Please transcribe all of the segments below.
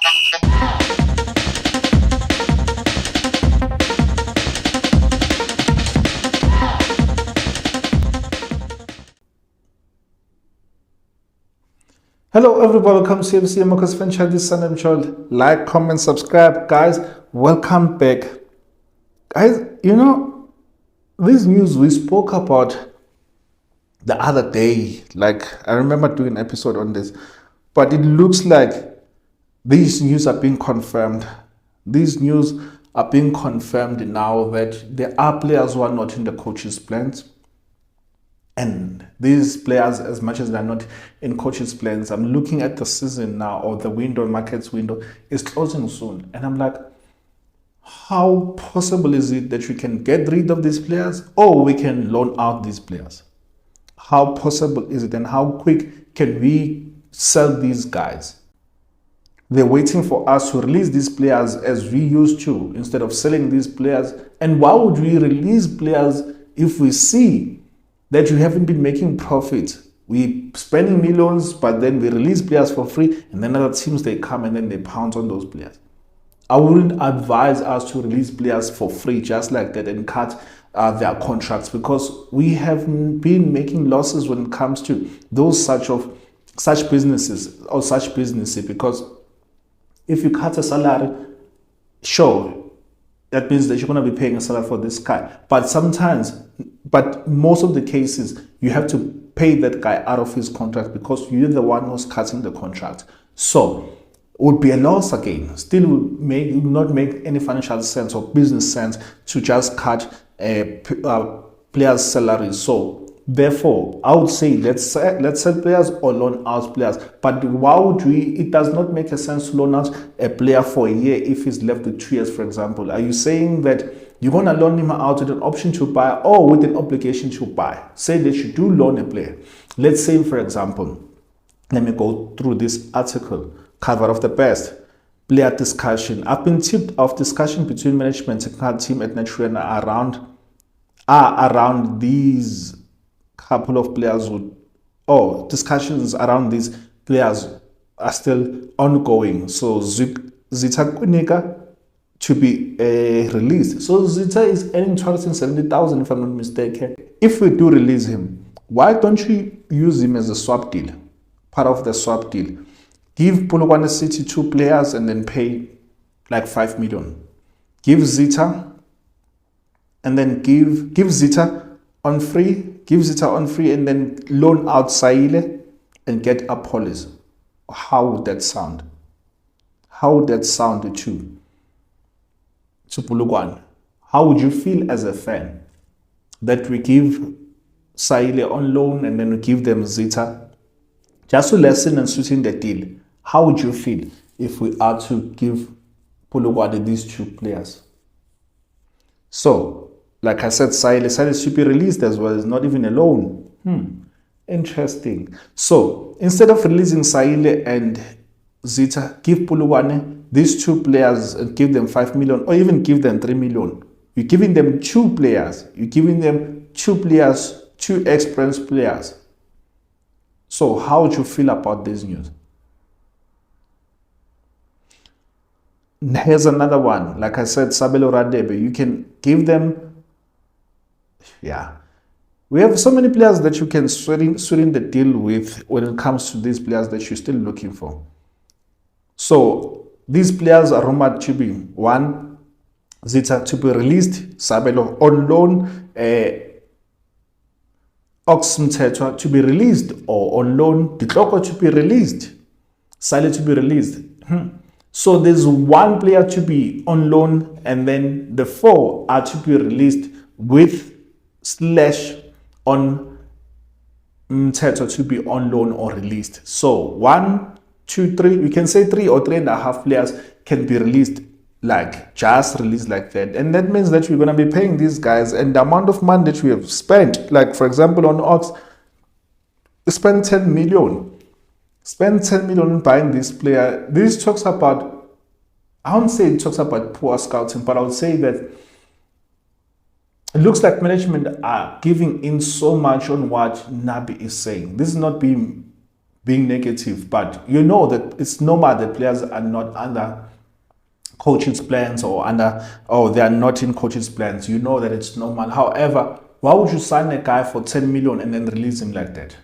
Hello everybody, welcome to CFC Amakhosi franchise. This Sunday child. Like, comment, subscribe, guys. Welcome back, guys. You know this news we spoke about the other day. Like I remember doing an episode on this, but it looks like these news are being confirmed. These news are being confirmed now that there are players who are not in the coach's plans. And these players, as much as they're not in coaches' plans, I'm looking at the season now, or the window, markets window is closing soon. And I'm like, how possible is it that we can get rid of these players or we can loan out these players? How possible is it, and how quick can we sell these guys? They're waiting for us to release these players as we used to, instead of selling these players. And why would we release players if we see that you haven't been making profit? We spending millions, but then we release players for free, and then other teams, they come and then they pounce on those players. I wouldn't advise us to release players for free just like that and cut their contracts, because we have been making losses when it comes to those such businesses. Because if you cut a salary, sure, that means that you're going to be paying a salary for this guy. But most of the cases, you have to pay that guy out of his contract because you're the one who's cutting the contract. So it would be a loss again. Still would not make any financial sense or business sense to just cut a player's salary. So therefore, I would say let's sell players or loan out players. But why would we? It does not make a sense to loan out a player for a year if he's left with 2 years, for example. Are you saying that you're going to loan him out with an option to buy or with an obligation to buy? Say that you do loan a player. Let's say, for example, let me go through this article, cover of the best player discussion. I've been tipped off discussion between management and technical team at Nigeria around these couple of players discussions around these players are still ongoing. So Zita Kunika to be released. So Zita is earning 270,000 if I'm not mistaken. If we do release him, why don't you use him as a swap deal? Part of the swap deal. Give Polokwane City 2 players and then pay like 5 million. Give Zita and then give Zita on free. Give Zita on free and then loan out Saile and get Apollos. How would that sound? How would that sound to Polokwane? How would you feel as a fan that we give Saile on loan and then we give them Zita just to lessen and sweeten the deal? How would you feel if we are to give Polokwane these 2 players? So, like I said, Saile should be released as well. It's not even a loan. Interesting. So, instead of releasing Saile and Zita, give Polokwane these 2 players and give them 5 million or even give them 3 million. You're giving them 2 players. You're giving them 2 players, 2 experienced players. So how would you feel about this news? Here's another one. Like I said, Sabelo Radebe, you can give them. Yeah. We have so many players that you can sweeten the deal with when it comes to these players that you're still looking for. So these players are rumored to be 1, Zita to be released, Sabelo on loan, Oxmtetwa to be released or on loan, Ditloko to be released, Saile to be released. So there's 1 player to be on loan and then the 4 are to be released with / on Mtetwa to be on loan or released. So 1, 2, 3, we can say 3 or 3.5 players can be released, like just released like that. And that means that we're going to be paying these guys, and the amount of money that we have spent, like for example on Ox, we spent 10 million. Spend 10 million buying this player. This talks about, I won't say it talks about poor scouting, but I would say that it looks like management are giving in so much on what Nabi is saying. This is not being being negative, but you know that it's normal that players are not under coach's plans or they are not in coach's plans. You know that it's normal. However, why would you sign a guy for 10 million and then release him like that?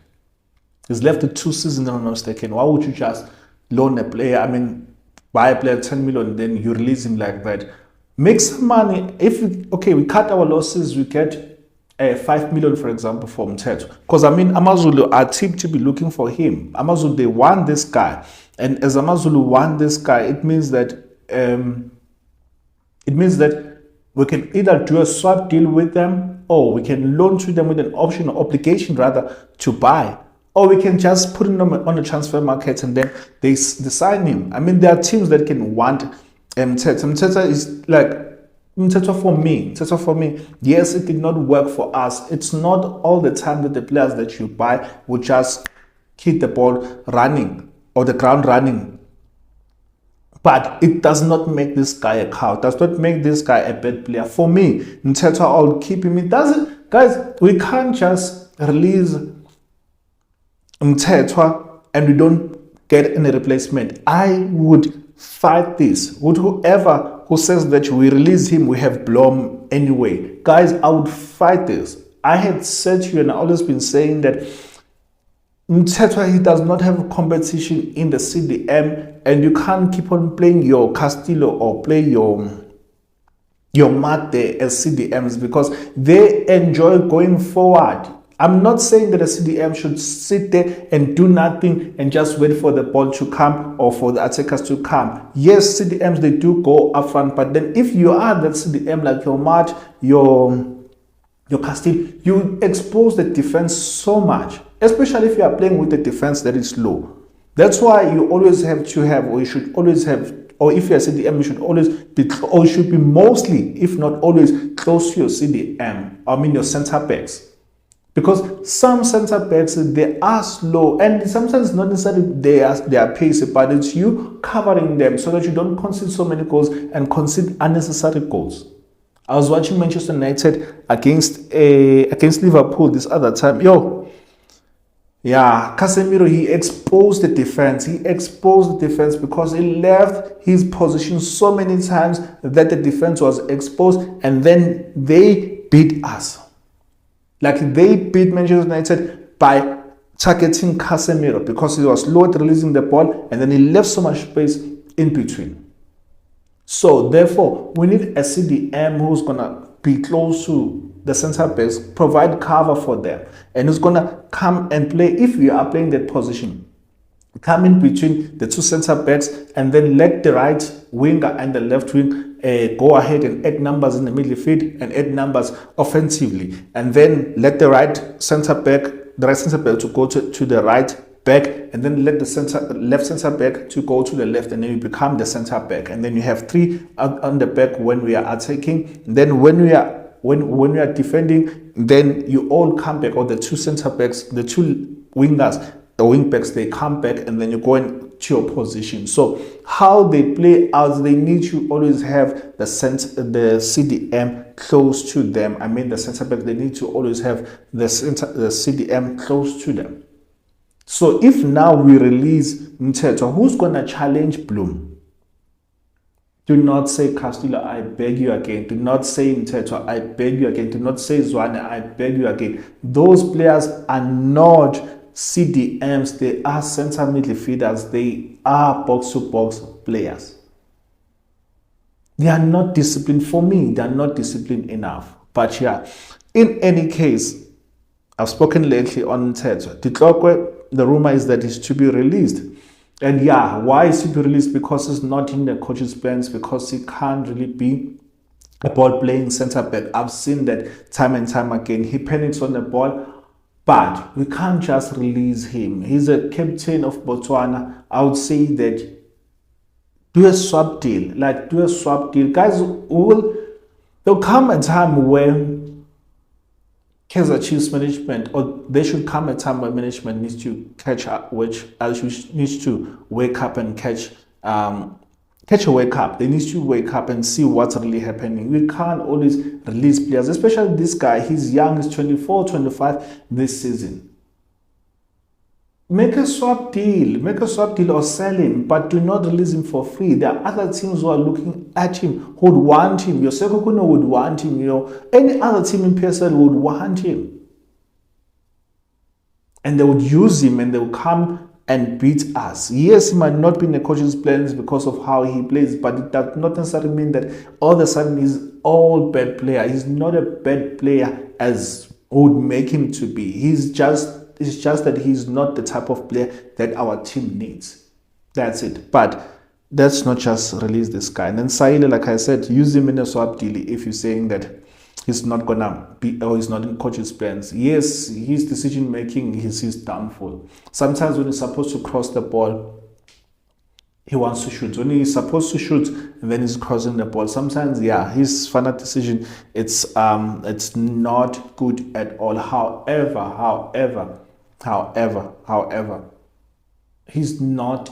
He's left with 2 seasons, if I'm not mistaken. Why would you just loan a player? I mean, buy a player 10 million and then you release him like that? Make some money. We cut our losses, we get 5 million, for example, for Mteto. Because I mean, Amazulu are team to be looking for him. Amazulu, they want this guy. And as Amazulu want this guy, it means that we can either do a swap deal with them, or we can loan to them with an option or obligation rather to buy, or we can just put him on the transfer market and then they sign him. I mean, there are teams that can want Mteto. Mteto is like Mteto for me. Yes, it did not work for us. It's not all the time that the players that you buy will just hit the ball running or the ground running. But it does not make this guy a cow. It does not make this guy a bad player. For me, Mteto, I'll keep him. It doesn't, guys, we can't just release Mteto and we don't get any replacement. I would fight this. Would whoever who says that we release him, we have Blom anyway. Guys, I would fight this. I had said to you and I've always been saying that Mteto, he does not have competition in the CDM, and you can't keep on playing your Castillo or play your Mate as CDMs because they enjoy going forward. I'm not saying that a CDM should sit there and do nothing and just wait for the ball to come or for the attackers to come. Yes, CDMs, they do go up front, but then if you are that CDM like your Mate, your Castillo, you expose the defense so much, especially if you are playing with a defense that is low. That's why you always have to have, or you should always have, or if you're a CDM, you should always be, or should be mostly, if not always, close to your CDM, I mean your center backs. Because some center backs, they are slow, and sometimes not necessarily they are pacey, but it's you covering them so that you don't concede so many goals and concede unnecessary goals. I was watching Manchester United against Liverpool this other time. Casemiro, he exposed the defense. He exposed the defense because he left his position so many times that the defense was exposed, and then they beat us. Like they beat Manchester United by targeting Casemiro because he was slow at releasing the ball, and then he left so much space in between. So therefore, we need a CDM who's gonna be close to the center backs, provide cover for them, and who's gonna come and play, if you are playing that position, come in between the two center backs and then let the right winger and the left wing go ahead and add numbers in the midfield and add numbers offensively, and then let the right center back to go to the right back, and then let the left center back to go to the left, and then you become the center back, and then you have 3 on the back when we are attacking. Then when we are defending, then you all come back, or the 2 center backs, the 2 wingers, the wing backs, they come back, and then you go into your position. So how they play out, they need to always have the CDM close to them. I mean the center back, they need to always have the CDM close to them. So if now we release Mteto, who's going to challenge Bloom? Do not say Castillo, I beg you again. Do not say Mteto, I beg you again. Do not say Zwane, I beg you again. Those players are not CDMs. They are center midfielders. They are box-to-box players. They are not disciplined. For me, they are not disciplined enough. But yeah, in any case, I've spoken lately on Mteto. The rumor is that he's to be released. And yeah, why is he to be released? Because he's not in the coach's plans, because he can't really be a ball playing center back. I've seen that time and time again. He panics on the ball, but we can't just release him. He's a captain of Botswana. I would say that do a swap deal. Guys, there'll come a time where Kaizer Chiefs management, or there should come a time where management needs to catch up, needs to wake up and catch a wake up. They need to wake up and see what's really happening. We can't always release players, especially this guy. He's young, he's 24, 25 this season. make a swap deal or sell him, but do not release him for free. There are other teams who are looking at him, who would want him. Your Kuno would want him, any other team in PSL would want him. And they would use him and they would come and beat us. Yes, he might not be in the coach's plans because of how he plays, but it does not necessarily mean that all of a sudden he's all bad player. He's not a bad player as would make him to be. It's just that he's not the type of player that our team needs. That's it. But let's not just release this guy. And then Saile, like I said, use him in a swap deal if you're saying that he's not gonna be, or he's not in coach's plans. Yes, his decision making is his downfall. Sometimes when he's supposed to cross the ball, he wants to shoot. When he's supposed to shoot, and then he's crossing the ball. Sometimes, yeah, his final decision, it's not good at all. However, he's not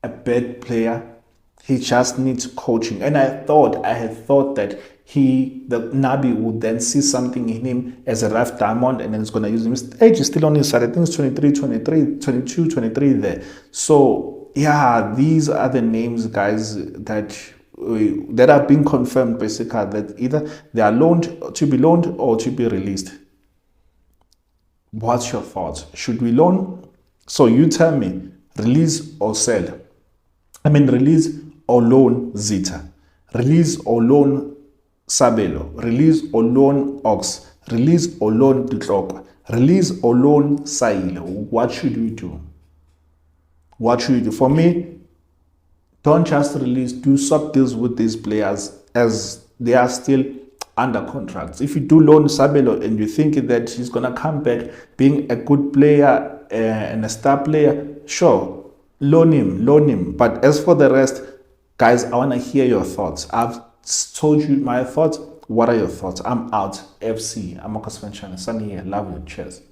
a bad player. He just needs coaching. And I had thought that the Nabi would then see something in him as a rough diamond and then it's going to use him. His age is still on his side. I think it's 22, 23 there. So, yeah, these are the names, guys, that are being confirmed, basically, that either they are to be loaned or to be released. What's your thoughts? Should we loan? So you tell me, release or sell? Release or loan Zita, release or loan Sabelo, release or loan Ox, release or loan Ditlokwa, release or loan Saile. What should we do? What should we do? For me, don't just release, do swap deals with these players as they are still under contracts. If you do loan Sabelo and you think that he's going to come back being a good player and a star player, sure, loan him. But as for the rest, guys, I want to hear your thoughts. I've told you my thoughts. What are your thoughts? I'm out. FC. Amakhosi. Sunny here. Love you. Cheers.